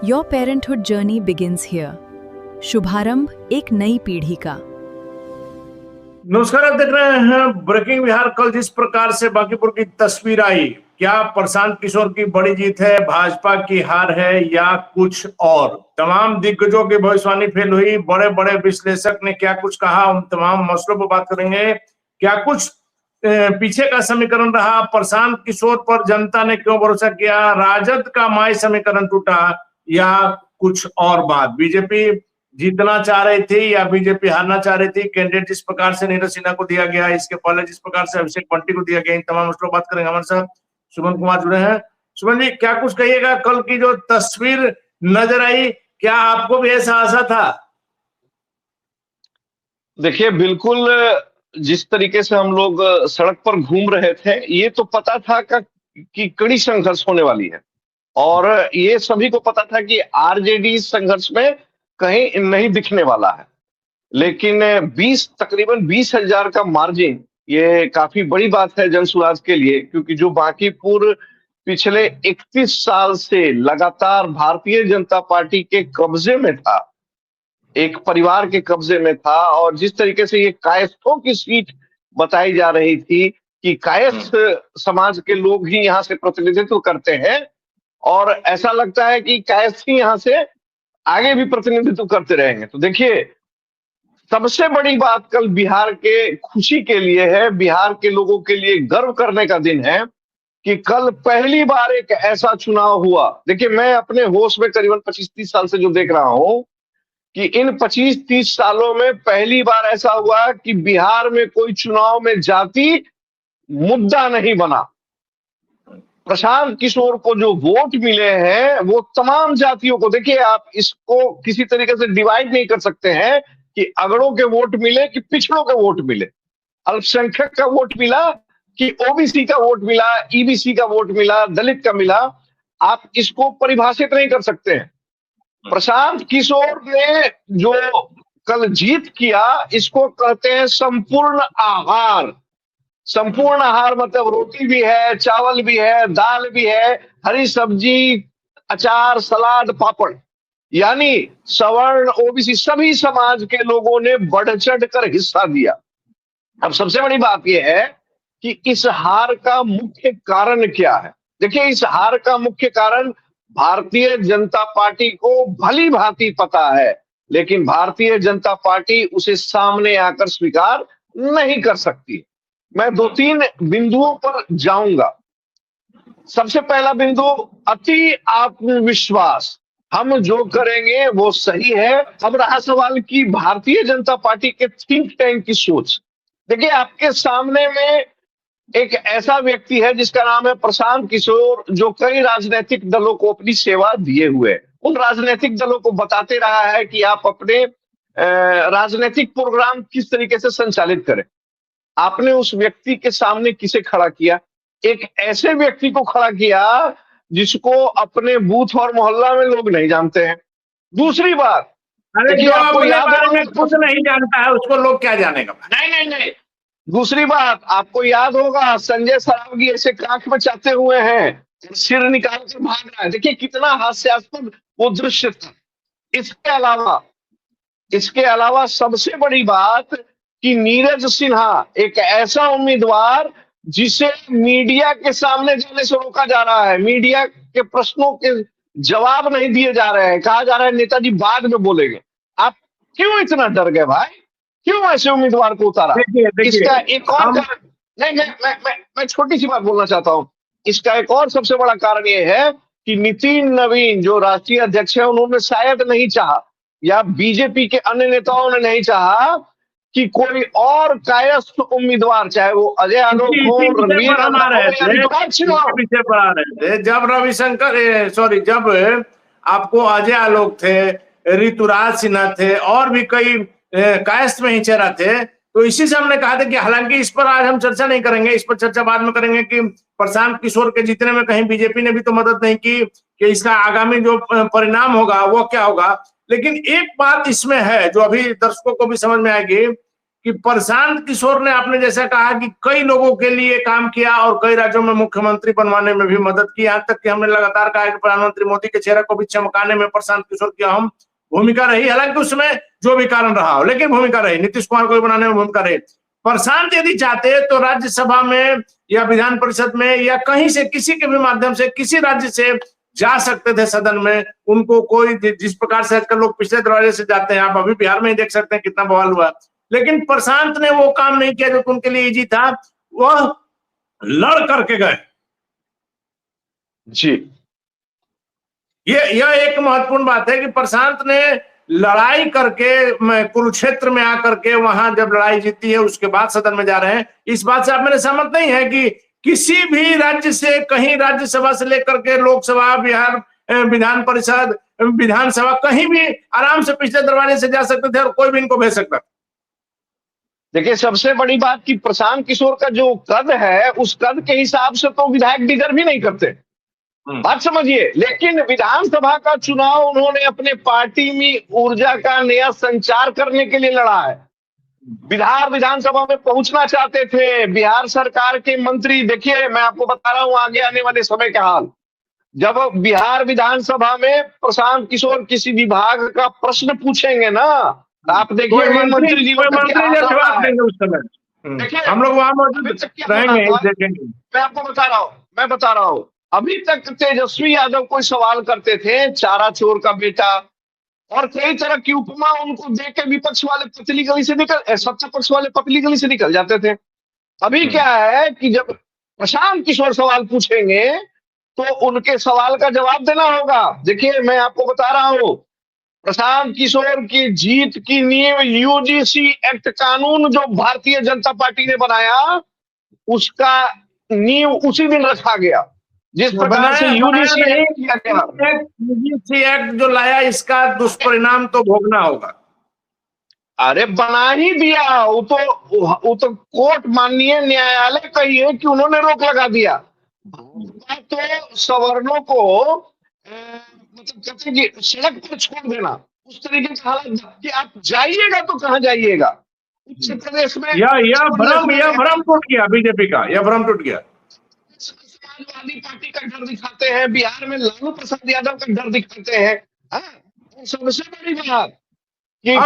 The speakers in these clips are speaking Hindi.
Your parenthood journey begins here. शुभारंभ एक नई पीढ़ी का। नमस्कार, आप देख रहे हैं ब्रेकिंग बिहार। कल जिस प्रकार से बांकीपुर की तस्वीर आई, क्या प्रशांत किशोर की बड़ी जीत है, भाजपा की हार है या कुछ और? तमाम दिग्गजों की भविष्यवाणी फेल हुई। बड़े बड़े विश्लेषक ने क्या कुछ कहा, उन तमाम मसलों पर बात करेंगे। क्या कुछ पीछे का समीकरण रहा, प्रशांत किशोर पर जनता ने क्यों भरोसा किया, राजद का माई समीकरण टूटा या कुछ और बात? बीजेपी जीतना चाह रही थी या बीजेपी हारना चाह रही थी? कैंडिडेट जिस प्रकार से नीरज सिन्हा को दिया गया, इसके पहले जिस प्रकार से अभिषेक बंटी को दिया गया, इन तमाम मसलों पर बात करेंगे। हमारे साथ सुमन कुमार जुड़े हैं। सुमन जी, क्या कुछ कहिएगा, कल की जो तस्वीर नजर आई, क्या आपको भी ऐसा आशा था? देखिए, बिल्कुल जिस तरीके से हम लोग सड़क पर घूम रहे थे, ये तो पता था कि कड़ी संघर्ष होने वाली है और ये सभी को पता था कि आरजेडी संघर्ष में कहीं नहीं दिखने वाला है। लेकिन तकरीबन 20,000 का मार्जिन, ये काफी बड़ी बात है जन स्वराज के लिए, क्योंकि जो बांकीपुर पिछले 31 साल से लगातार भारतीय जनता पार्टी के कब्जे में था, एक परिवार के कब्जे में था, और जिस तरीके से ये कायस्थों की सीट बताई जा रही थी कि कायस्थ समाज के लोग ही यहाँ से प्रतिनिधित्व करते हैं, और ऐसा लगता है कि कायस्थ ही यहाँ से आगे भी प्रतिनिधित्व करते रहेंगे। तो देखिए, सबसे बड़ी बात कल बिहार के खुशी के लिए है, बिहार के लोगों के लिए गर्व करने का दिन है कि कल पहली बार एक ऐसा चुनाव हुआ। देखिए, मैं अपने होश में करीबन 25-30 साल से जो देख रहा हूं कि इन 25-30 सालों में पहली बार ऐसा हुआ कि बिहार में कोई चुनाव में जाति मुद्दा नहीं बना। प्रशांत किशोर को जो वोट मिले हैं वो तमाम जातियों को, देखिए आप इसको किसी तरीके से डिवाइड नहीं कर सकते हैं कि अगड़ों के वोट मिले कि पिछड़ों के वोट मिले, अल्पसंख्यक का वोट मिला कि ओबीसी का वोट मिला, ईबीसी का वोट मिला, दलित का मिला, आप इसको परिभाषित नहीं कर सकते हैं। प्रशांत किशोर ने जो कल जीत किया, इसको कहते हैं संपूर्ण आहार। संपूर्ण आहार मतलब रोटी भी है, चावल भी है, दाल भी है, हरी सब्जी, अचार, सलाद, पापड़, यानी सवर्ण, ओबीसी सभी समाज के लोगों ने बढ़ चढ़ कर हिस्सा दिया। अब सबसे बड़ी बात यह है कि इस हार का मुख्य कारण क्या है। देखिए, इस हार का मुख्य कारण भारतीय जनता पार्टी को भली भांति पता है, लेकिन भारतीय जनता पार्टी उसे सामने आकर स्वीकार नहीं कर सकती। मैं 2-3 बिंदुओं पर जाऊंगा। सबसे पहला बिंदु, अति आत्मविश्वास, हम जो करेंगे वो सही है। अब रहा सवाल कि भारतीय जनता पार्टी के थिंक टैंक की सोच। देखिए, आपके सामने में एक ऐसा व्यक्ति है जिसका नाम है प्रशांत किशोर, जो कई राजनीतिक दलों को अपनी सेवा दिए हुए, उन राजनीतिक दलों को बताते रहा है कि आप अपने राजनीतिक प्रोग्राम किस तरीके से संचालित करें। आपने उस व्यक्ति के सामने किसे खड़ा किया? एक ऐसे व्यक्ति को खड़ा किया जिसको अपने बूथ और मोहल्ला में लोग नहीं जानते हैं। दूसरी बात, जो आपको याद है, खुद नहीं जानता है उसको लोग क्या जानेगा? नहीं। दूसरी बात, आपको याद होगा संजय सरावगी ऐसे कांख में चाहते हुए हैं, सिर निकाल कर भाग रहा है। देखिए कितना हास्यास्पद वो दृश्य था। इसके अलावा सबसे बड़ी बात कि नीरज सिन्हा एक ऐसा उम्मीदवार जिसे मीडिया के सामने जाने से रोका जा रहा है, मीडिया के प्रश्नों के जवाब नहीं दिए जा रहे हैं, कहा जा रहा है नेताजी बाद में बोलेंगे। आप क्यों इतना डर गए भाई? क्यों ऐसे उम्मीदवार को उतारा? इसका एक और मैं छोटी सी बात बोलना चाहता हूं। इसका एक और सबसे बड़ा कारण यह है कि नितिन नवीन जो राष्ट्रीय अध्यक्ष है, उन्होंने शायद नहीं चाहा, या बीजेपी के अन्य नेताओं ने नहीं चाहा कि कोई और कायस्थ उम्मीदवार, चाहे वो अजय आलोक हो, जब आपको अजय आलोक थे, ऋतुराज सिन्हा थे और भी कई कायस्थ में ही चेहरा थे, तो इसी से हमने कहा था कि हालांकि इस पर आज हम चर्चा नहीं करेंगे, इस पर चर्चा बाद में करेंगे कि प्रशांत किशोर के जीतने में कहीं बीजेपी ने भी तो मदद नहीं की, कि इसका आगामी जो परिणाम होगा वो क्या होगा। लेकिन एक बात इसमें है जो अभी दर्शकों को भी समझ में आएगी कि प्रशांत किशोर ने, आपने जैसा कहा कि कई लोगों के लिए काम किया और कई राज्यों में मुख्यमंत्री बनवाने में भी मदद की, यहाँ तक कि हमने लगातार कहा कि प्रधानमंत्री मोदी के चेहरे को भी चमकाने में प्रशांत किशोर की अहम भूमिका रही, हालांकि उसमें जो भी कारण रहा हो, लेकिन भूमिका रही, नीतीश कुमार को भी बनाने में भूमिका रही। प्रशांत यदि चाहते तो राज्यसभा में या विधान परिषद में या कहीं से किसी के भी माध्यम से किसी राज्य से जा सकते थे सदन में, उनको कोई, जिस प्रकार से आजकल लोग पिछले दरवाजे से जाते हैं, आप अभी बिहार में ही देख सकते हैं कितना बवाल हुआ, लेकिन प्रशांत ने वो काम नहीं किया जो उनके लिए इजी था, वह लड़ करके गए। जी, यह एक महत्वपूर्ण बात है कि प्रशांत ने लड़ाई करके कुरुक्षेत्र में आकर के वहां जब लड़ाई जीती है उसके बाद सदन में जा रहे हैं। इस बात से आप मेरे सहमत नहीं है कि किसी भी राज्य से, कहीं राज्यसभा से लेकर के लोकसभा, बिहार विधान परिषद, विधानसभा, कहीं भी आराम से पिछले दरवाजे से जा सकते थे और कोई भी इनको भेज सकता था। देखिए, सबसे बड़ी बात कि प्रशांत किशोर का जो कद है, उस कद के हिसाब से तो विधायक डिजर्व भी नहीं करते, बात समझिए। लेकिन विधानसभा का चुनाव उन्होंने अपने पार्टी में ऊर्जा का नया संचार करने के लिए लड़ा है। बिहार विधानसभा में पहुंचना चाहते थे बिहार सरकार के मंत्री। देखिए, मैं आपको बता रहा हूं आगे आने वाले समय का हाल। जब बिहार विधानसभा में प्रशांत किशोर किसी विभाग का प्रश्न पूछेंगे ना, आप देखिए मंत्री जी जवाब देंगे उस समय। देखिए, हम लोग वहां मौजूद रहेंगे, देखेंगे। मैं आपको बता रहा हूं, अभी तक तेजस्वी यादव कोई सवाल करते थे, चारा चोर का बेटा और कई तरह की उपमा उनको देख के विपक्ष वाले पतली गली से निकल, सत्ता पक्ष वाले पतली गली से निकल जाते थे। अभी क्या है कि जब प्रशांत किशोर सवाल पूछेंगे तो उनके सवाल का जवाब देना होगा। देखिए, मैं आपको बता रहा हूं, प्रशांत किशोर की जीत की नींव यूजीसी एक्ट कानून जो भारतीय जनता पार्टी ने बनाया, उसका नींव उसी दिन रखा गया जिस प्रकार से यूजीसी एक्ट जो लाया, इसका दुष्परिणाम तो भोगना होगा। अरे बना ही दिया, वो तो कोर्ट, माननीय न्यायालय कहिए कि उन्होंने रोक लगा दिया। तो सवर्णों को मतलब कहते कि सड़क पर छोड़ देना, उस तरीके का हालत कि आप जाइएगा तो कहाँ जाइएगा। उत्तर प्रदेश में यह भ्रम टूट गया, बीजेपी का यह भ्रम टूट गया। समाजवादी पार्टी का डर दिखाते हैं, बिहार में लालू प्रसाद यादव का डर दिखाते हैं। सबसे बड़ी बात कि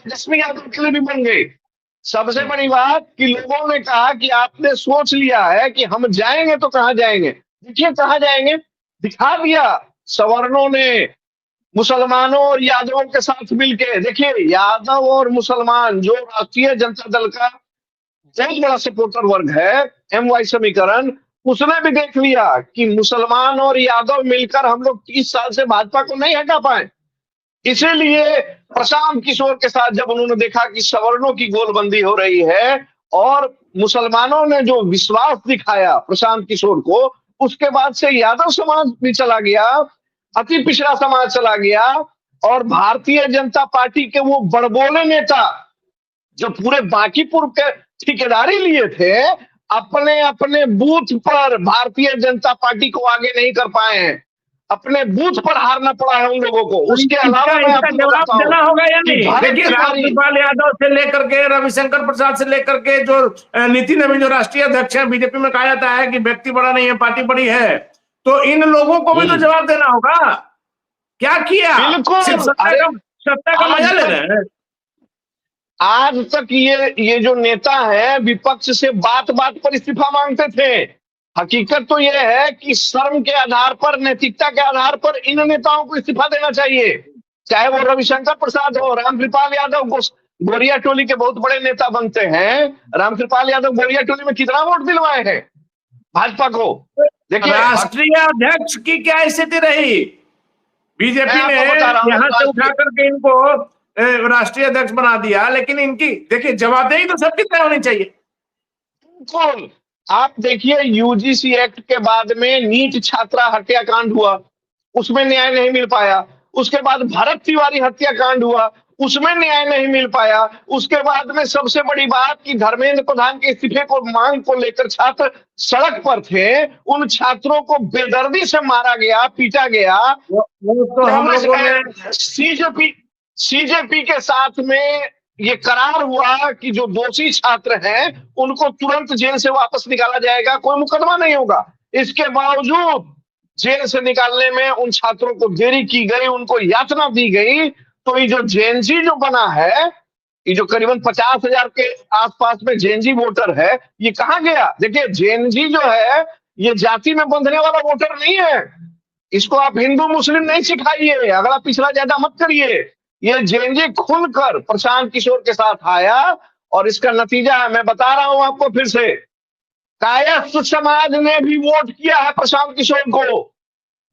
तेजस्वी यादव के लिए भी बन गई। सबसे बड़ी बात कि लोगों ने कहा कि आपने सोच लिया है कि हम जाएंगे तो कहाँ जाएंगे। देखिए कहाँ जाएंगे, दिखा दिया सवर्णों ने मुसलमानों और यादवों के साथ मिलके। देखिए, यादव और मुसलमान जो राष्ट्रीय जनता दल का बहुत बड़ा सपोर्टर वर्ग है, MY समीकरण, उसने भी देख लिया कि मुसलमान और यादव मिलकर हम लोग 30 साल से भाजपा को नहीं हटा पाए। इसीलिए प्रशांत किशोर के साथ जब उन्होंने देखा कि सवर्णों की गोलबंदी हो रही है और मुसलमानों ने जो विश्वास दिखाया प्रशांत किशोर को, उसके बाद से यादव समाज भी चला गया, अति पिछड़ा समाज चला गया और भारतीय जनता पार्टी के वो बड़बोले नेता जो पूरे बांकीपुर के ठेकेदारी लिए थे, अपने अपने बूथ पर भारतीय जनता पार्टी को आगे नहीं कर पाए हैं। अपने बूथ पर हारना पड़ा है उन लोगों को। उसके अलावा जवाब देना होगा या नहीं? देखिए, रामकृपाल यादव से लेकर के रविशंकर प्रसाद से लेकर के जो नितिन नवीन जो राष्ट्रीय अध्यक्ष है, बीजेपी में कहा जाता है कि व्यक्ति बड़ा नहीं है, पार्टी बड़ी है, तो इन लोगों को भी तो जवाब देना होगा। क्या किया? बिल्कुल, सत्ता का मजा ले रहे हैं। आज तक ये जो नेता है विपक्ष से बात बात पर इस्तीफा मांगते थे। हकीकत तो यह है कि शर्म के आधार पर, नैतिकता के आधार पर इन नेताओं को इस्तीफा देना चाहिए, चाहे वो रविशंकर प्रसाद हो, रामकृपाल यादव गोरिया टोली के बहुत बड़े नेता बनते हैं। रामकृपाल यादव गोरिया टोली में कितना वोट दिलवाए हैं भाजपा को। देखिए, राष्ट्रीय अध्यक्ष की क्या स्थिति रही? बीजेपी ने यहाँ से उठा करके इनको राष्ट्रीय अध्यक्ष बना दिया, लेकिन इनकी देखिए जवाबदेही तो सबकी तय होनी चाहिए। बिल्कुल, आप देखिए यूजीसी एक्ट के बाद में नीट छात्रा हत्याकांड हुआ, उसमें न्याय नहीं मिल पाया। उसके बाद भरत तिवारी हत्याकांड हुआ, उसमें न्याय नहीं मिल पाया। उसके बाद में सबसे बड़ी बात कि धर्मेंद्र प्रधान के इस्तीफे को मांग को लेकर छात्र सड़क पर थे, उन छात्रों को बेदर्दी से मारा गया, पीटा गया। तो हम लोगों ने सीजेपी के साथ में ये करार हुआ कि जो दोषी छात्र हैं उनको तुरंत जेल से वापस निकाला जाएगा, कोई मुकदमा नहीं होगा। इसके बावजूद जेल से निकालने में उन छात्रों को देरी की गई, उनको यातना दी गई। तो ये जो जेएनजी जो बना है, ये जो करीबन 50,000 के आसपास में जेएनजी वोटर है, ये कहां गया? देखिए, जेएनजी जो है ये जाति में बंधने वाला वोटर नहीं है। इसको आप हिंदू मुस्लिम नहीं सिखाइए, अगला पिछला ज्यादा मत करिए। ये जेएनजी खुलकर प्रशांत किशोर के साथ आया और इसका नतीजा है, मैं बता रहा हूं आपको फिर से, कायस्थ समाज ने भी वोट किया है प्रशांत किशोर को।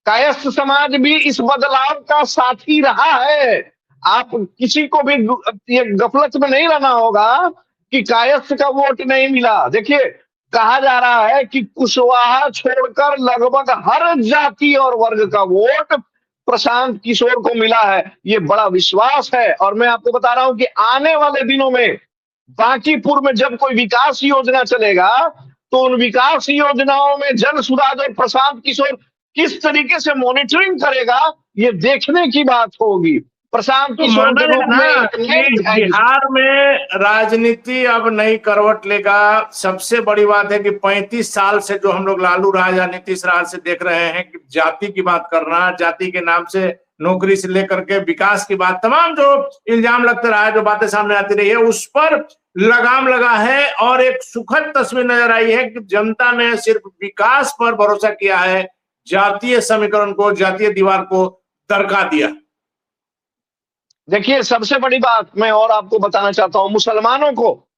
कायस्थ समाज भी इस बदलाव का साथी रहा है। आप किसी को भी ये गफलत में नहीं रहना होगा कि कायस्थ का वोट नहीं मिला। देखिए, कहा जा रहा है कि कुशवाहा छोड़कर लगभग हर जाति और वर्ग का वोट प्रशांत किशोर को मिला है। ये बड़ा विश्वास है। और मैं आपको बता रहा हूं कि आने वाले दिनों में बांकीपुर में जब कोई विकास योजना चलेगा तो उन विकास योजनाओं में जन सुराज और प्रशांत किशोर किस तरीके से मॉनिटरिंग करेगा, ये देखने की बात होगी। प्रशांत तो किशोर माना के है रूप ना में कि बिहार में राजनीति अब नई करवट लेगा। सबसे बड़ी बात है कि 35 साल से जो हम लोग लालू राजनीति इस राज से देख रहे हैं कि जाति की बात करना, जाति के नाम से नौकरी से लेकर के विकास की बात, तमाम जो इल्जाम लगते रहा है, जो बातें सामने आती रही है, उस पर लगाम लगा है। और एक सुखद तस्वीर नजर आई है कि जनता ने सिर्फ विकास पर भरोसा किया है, जातीय समीकरण को, जातीय दीवार को दरका दिया। देखिए, सबसे बड़ी बात मैं और आपको बताना चाहता हूं, मुसलमानों को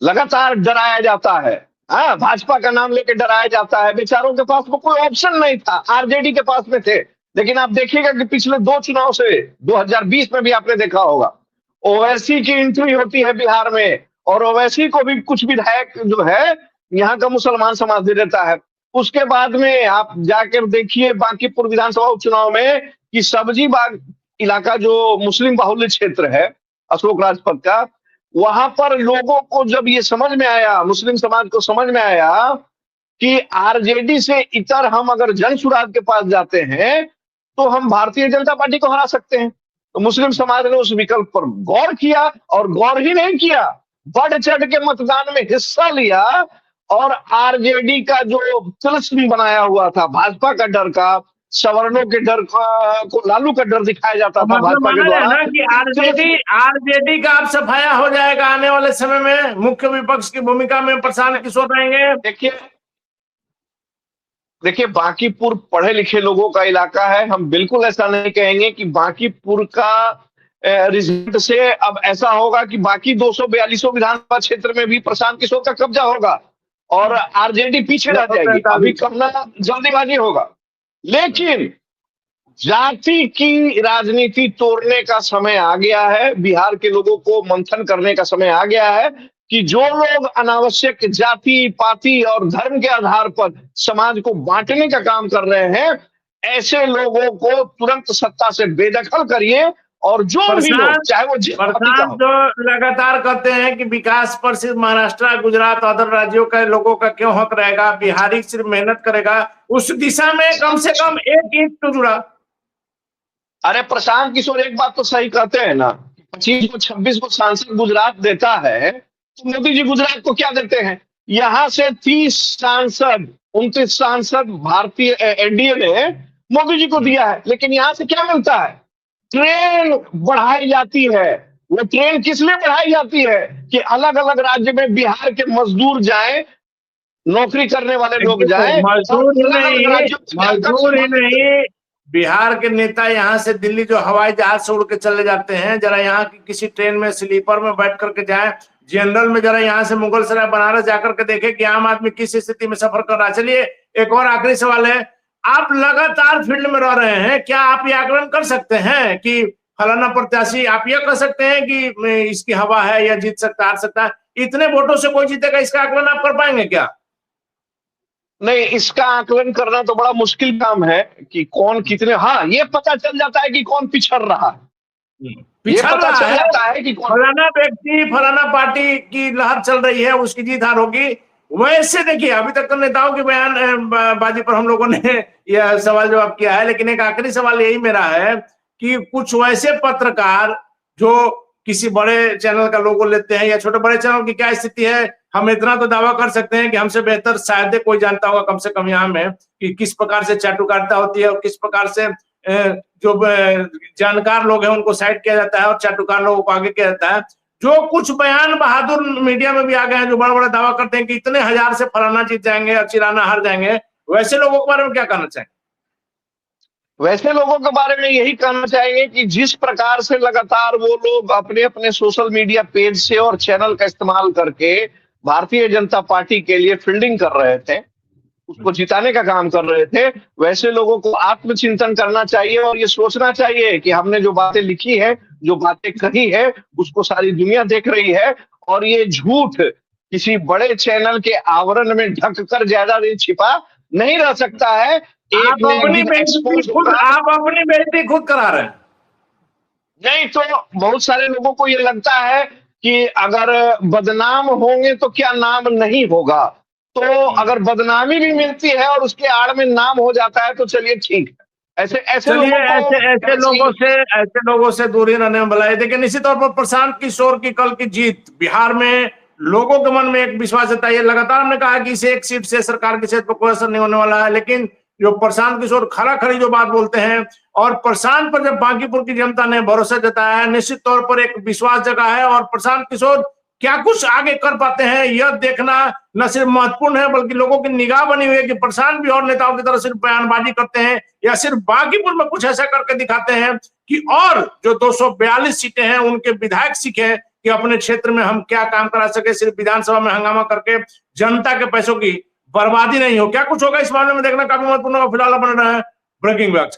लगातार डराया जाता है। हाँ, भाजपा का नाम लेके डराया जाता है। बेचारों के पास में कोई ऑप्शन नहीं था, आरजेडी के पास में थे। लेकिन आप देखिएगा कि पिछले 2 चुनाव से 2020 में भी आपने देखा होगा, ओवैसी की एंट्री होती है बिहार में और ओवैसी को भी कुछ विधायक जो है यहाँ का मुसलमान समाज दे देता है। उसके बाद में आप जाकर देखिए बांकीपुर विधानसभा उपचुनाव में कि सब्जी बाग इलाका जो मुस्लिम बाहुल्य क्षेत्र है अशोक राजपथ का, वहां पर लोगों को जब ये समझ में आया, मुस्लिम समाज को समझ में आया कि आरजेडी से इतर हम अगर जन सुराज के पास जाते हैं तो हम भारतीय जनता पार्टी को हरा सकते हैं, तो मुस्लिम समाज ने उस विकल्प पर गौर किया। और गौर ही नहीं किया, बढ़ चढ़ के मतदान में हिस्सा लिया। और आरजेडी का जो तिलिस्म बनाया हुआ था, भाजपा का डर का, सवर्णों के डर को लालू का डर दिखाया जाता था भाजपा के द्वारा, ना कि आरजेडी का अब सफाया हो जाएगा आने वाले समय में, मुख्य विपक्ष की भूमिका में प्रशांत किशोर रहेंगे। देखिए, बांकीपुर पढ़े लिखे लोगों का इलाका है। हम बिल्कुल ऐसा नहीं कहेंगे कि बांकीपुर का रिजल्ट से अब ऐसा होगा कि बाकी 242 विधानसभा क्षेत्र में भी प्रशांत किशोर का कब्जा होगा और आरजेडी पीछे रह जाएगी। अभी कहना जल्दीबाजी होगा, लेकिन जाति की राजनीति तोड़ने का समय आ गया है। बिहार के लोगों को मंथन करने का समय आ गया है कि जो लोग अनावश्यक जाति पाति और धर्म के आधार पर समाज को बांटने का काम कर रहे हैं, ऐसे लोगों को तुरंत सत्ता से बेदखल करिए। और जो भी लोग, चाहे वो प्रशांत जो लगातार कहते हैं कि विकास पर सिर्फ महाराष्ट्र, गुजरात, अदर राज्यों के लोगों का क्यों हक रहेगा, बिहारी सिर्फ मेहनत करेगा, उस दिशा में कम से कम एक ईंट तो जुड़ा। अरे प्रशांत किशोर एक बात तो सही कहते हैं ना, 25 को 26 को सांसद गुजरात देता है, तो मोदी जी गुजरात को क्या देते हैं? यहां से 30 सांसद 29 सांसद भारतीय एनडीए ने मोदी जी को दिया है। लेकिन यहां से क्या मिलता है? ट्रेन बढ़ाई जाती है। वो ट्रेन किस लिए बढ़ाई जाती है? कि अलग अलग राज्य में बिहार के मजदूर जाएं, नौकरी करने वाले लोग जाएं। मजदूर ही नहीं, बिहार के नेता यहाँ से दिल्ली जो हवाई जहाज से उड़ के चले जाते हैं, जरा यहाँ की किसी ट्रेन में स्लीपर में बैठ करके जाए, जनरल में जरा यहाँ से मुगलसराय बनारस जाकर के देखे कि आम आदमी किस स्थिति में सफर कर रहा है। चलिए एक और आखिरी सवाल है, आप लगातार फील्ड में रह रहे हैं, क्या आप ये आकलन कर सकते हैं कि फलाना प्रत्याशी, आप ये कह सकते हैं कि इसकी हवा है या जीत सकता, हार सकता है, इतने वोटों से कोई जीतेगा, इसका आकलन आप कर पाएंगे क्या? नहीं, इसका आकलन करना तो बड़ा मुश्किल काम है कि कौन कितने, हाँ ये पता चल जाता है कि कौन पिछड़ रहा है, ये पता चल जाता है कि फलाना व्यक्ति, फलाना पार्टी की लहर चल रही है, उसकी जीत हार होगी। वैसे देखिए, अभी तक तो नेताओं के बयान बाजी पर हम लोगों ने यह सवाल जवाब किया है, लेकिन एक आखिरी सवाल यही मेरा है कि कुछ वैसे पत्रकार जो किसी बड़े चैनल का लोगो लेते हैं या छोटे बड़े चैनल की क्या स्थिति है, हम इतना तो दावा कर सकते हैं कि हमसे बेहतर शायद कोई जानता होगा कम से कम यहाँ में कि किस प्रकार से चाटुकारिता होती है और किस प्रकार से जो जानकार लोग हैं उनको साइड किया जाता है और चाटुकार लोगों को आगे किया जाता है। जो कुछ बयान बहादुर मीडिया में भी आ गए हैं जो बड़ा बड़ा दावा करते हैं कि इतने हजार से फलाना जीत जाएंगे और चिराना हार जाएंगे, वैसे लोगों के बारे में क्या कहना चाहेंगे? वैसे लोगों के बारे में यही कहना चाहेंगे कि जिस प्रकार से लगातार वो लोग अपने अपने सोशल मीडिया पेज से और चैनल का इस्तेमाल करके भारतीय जनता पार्टी के लिए फील्डिंग कर रहे थे, उसको जिताने का काम कर रहे थे, वैसे लोगों को आत्मचिंतन करना चाहिए और ये सोचना चाहिए कि हमने जो बातें लिखी है, जो बातें कही है, उसको सारी दुनिया देख रही है और ये झूठ किसी बड़े चैनल के आवरण में ढककर ज्यादा दिन छिपा नहीं रह सकता है। आप अपनी बेइज्जती खुद करा रहे हैं। नहीं तो बहुत सारे लोगों को ये लगता है कि अगर बदनाम होंगे तो क्या नाम नहीं होगा, तो अगर बदनामी भी मिलती है और उसके आड़ में नाम हो जाता है तो चलिए ठीक है। ऐसे लोगों से दूरी रहने में भला है। देखिए निश्चित तौर पर प्रशांत किशोर की कल की जीत बिहार में लोगों के मन में एक विश्वास जताइए। लगातार हमने कहा कि इस एक सीट से सरकार की सेहत पर कोई असर नहीं होने वाला है, लेकिन जो प्रशांत किशोर खरा खरी जो बात बोलते हैं और प्रशांत पर जब बांकीपुर की जनता ने भरोसा जताया है, निश्चित तौर पर एक विश्वास जगा है और प्रशांत किशोर क्या कुछ आगे कर पाते हैं यह देखना न सिर्फ महत्वपूर्ण है बल्कि लोगों की निगाह बनी हुई है कि प्रशांत भी और नेताओं की तरह सिर्फ बयानबाजी करते हैं या सिर्फ बांकीपुर में कुछ ऐसा करके दिखाते हैं कि और जो 242 सीटें हैं उनके विधायक सीखे कि अपने क्षेत्र में हम क्या काम करा सके, सिर्फ विधानसभा में हंगामा करके जनता के पैसों की बर्बादी नहीं हो। क्या कुछ होगा इस मामले में देखना काफी महत्वपूर्ण होगा। फिलहाल बन रहा है ब्रेकिंग न्यूज।